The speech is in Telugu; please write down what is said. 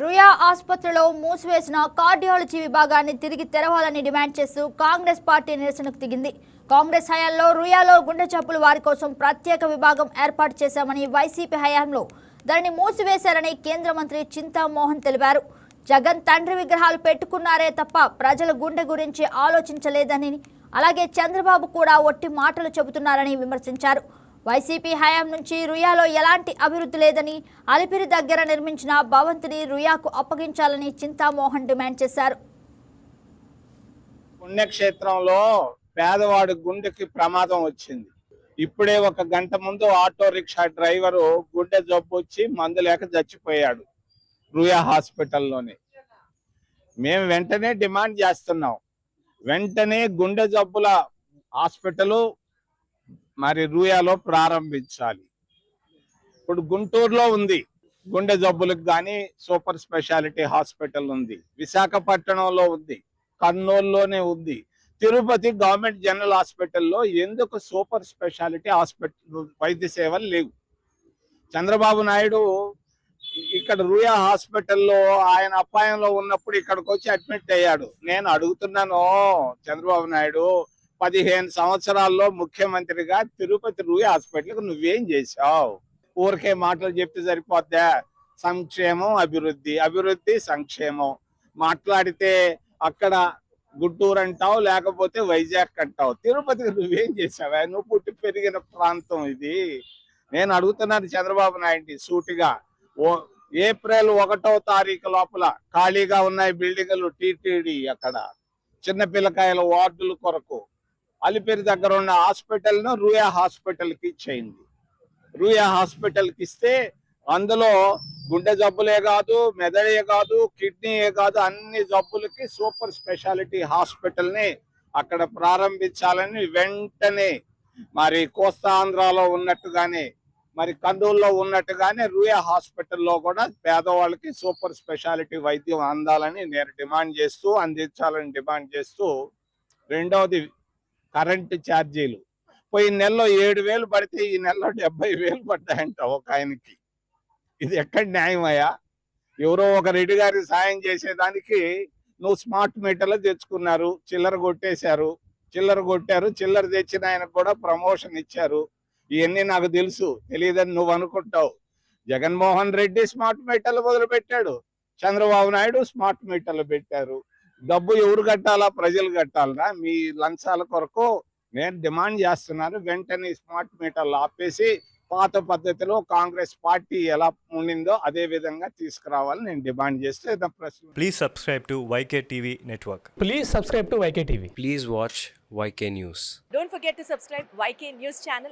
రుయా ఆసుపత్రిలో మూసివేసిన కార్డియాలజీ విభాగాన్ని తిరిగి తెరవాలని డిమాండ్ చేస్తూ కాంగ్రెస్ పార్టీ నిరసనకు దిగింది. కాంగ్రెస్ హయాంలో రుయాలో గుండె జబ్బుల వారి కోసం ప్రత్యేక విభాగం ఏర్పాటు చేశామని, వైసీపీ హయాంలో దానిని మూసివేశారని కేంద్ర మంత్రి చింతామోహన్ తెలిపారు. జగన్ తండ్రి విగ్రహాలు పెట్టుకున్నారే తప్ప ప్రజల గుండె గురించి ఆలోచించలేదని, అలాగే చంద్రబాబు కూడా ఒట్టి మాటలు చెబుతున్నారని విమర్శించారు. వైసీపీ హయాం నుంచి రుయాలో ఎలాంటి అభివృద్ధి లేదని, అలిపిరి దగ్గర నిర్మించిన భవంతిని రుయాకు అప్పగించాలని చింతామోహన్ డిమాండ్ చేశారు. పుణ్యక్షేత్రంలో పేదవాడి గుండెకి ప్రమాదం వచ్చింది. ఇప్పుడే ఒక గంట ముందు ఆటో రిక్షా డ్రైవరు గుండె జబ్బు వచ్చి మందు లేక చచ్చిపోయాడు రుయా హాస్పిటల్లోనే. మేము వెంటనే డిమాండ్ చేస్తున్నాం, వెంటనే గుండె జబ్బుల హాస్పిటల్ మరి రుయాలో ప్రారంభించాలి. ఇప్పుడు గుంటూరులో ఉంది గుండె జబ్బులకు కానీ సూపర్ స్పెషాలిటీ హాస్పిటల్ ఉంది, విశాఖపట్నంలో ఉంది, కర్నూలులోనే ఉంది, తిరుపతి గవర్నమెంట్ జనరల్ హాస్పిటల్లో ఎందుకు సూపర్ స్పెషాలిటీ హాస్పిటల్ వైద్య సేవలు లేవు? చంద్రబాబు నాయుడు ఇక్కడ రుయా హాస్పిటల్లో ఆయన అపాయంలో ఉన్నప్పుడు ఇక్కడికి వచ్చి అడ్మిట్ అయ్యాడు. నేను అడుగుతున్నాను, చంద్రబాబు నాయుడు 15 సంవత్సరాల్లో ముఖ్యమంత్రిగా తిరుపతి రుయా హాస్పిటల్కి నువ్వేం చేశావు? ఊరికే మాటలు చెప్తే సరిపోద్దా? సంక్షేమం, అభివృద్ధి, అభివృద్ధి, సంక్షేమం మాట్లాడితే అక్కడ గుంటూరు అంటావు, లేకపోతే వైజాగ్ అంటావు. తిరుపతికి నువ్వేం చేసావా? నువ్వు పుట్టి పెరిగిన ప్రాంతం ఇది. నేను అడుగుతున్నాను చంద్రబాబు నాయుడిని సూటిగా, ఏప్రిల్ 1వ తారీఖు లోపల ఖాళీగా ఉన్నాయి బిల్డింగులు టీటీడీ, అక్కడ చిన్న పిల్లకాయల వార్డుల కొరకు అలిపిరి దగ్గర ఉన్న హాస్పిటల్ను రుయా హాస్పిటల్కి ఇచ్చేయండి. రుయా హాస్పిటల్కి ఇస్తే అందులో గుండె జబ్బులే కాదు, మెదడే కాదు, కిడ్నీయే కాదు, అన్ని జబ్బులకి సూపర్ స్పెషాలిటీ హాస్పిటల్ని అక్కడ ప్రారంభించాలని వెంటనే మరి కోస్తాంధ్రలో ఉన్నట్టుగానే మరి కర్నూలులో ఉన్నట్టుగానే రుయా హాస్పిటల్లో కూడా పేదవాళ్ళకి సూపర్ స్పెషాలిటీ వైద్యం అందాలని నేను డిమాండ్ చేస్తూ, అందించాలని డిమాండ్ చేస్తూ, రెండవది కరెంటు ఛార్జీలు. పోయిన నెలలో 7,000 పడితే ఈ నెలలో 70,000 పడ్డాయంట ఒక ఆయనకి. ఇది ఎక్కడ న్యాయమయ్యా? ఎవరో ఒక రెడ్డి గారికి సాయం చేసేదానికి నువ్వు స్మార్ట్ మీటర్లు తెచ్చుకున్నారు, చిల్లర కొట్టేశారు, చిల్లర తెచ్చిన ఆయనకు కూడా ప్రమోషన్ ఇచ్చారు. ఇవన్నీ నాకు తెలుసు, తెలియదని నువ్వు అనుకుంటావు. జగన్మోహన్ రెడ్డి స్మార్ట్ మీటర్లు మొదలు పెట్టాడు, చంద్రబాబు నాయుడు స్మార్ట్ మీటర్లు పెట్టారు. డబ్బు ఎవరు కట్టాలా? ప్రజలు కట్టాలనా? మీ లంచాల కొరకు నేను డిమాండ్ చేస్తున్నాను, వెంటనే స్మార్ట్ మీటర్లు ఆపేసి పాత పద్ధతిలో కాంగ్రెస్ పార్టీ ఎలా ఉండిందో అదే విధంగా తీసుకురావాలని నేను డిమాండ్ చేస్తే ప్రశ్న. Please subscribe to YK TV Network. Please subscribe to YK TV. Please watch YK News. Don't forget to subscribe YK News channel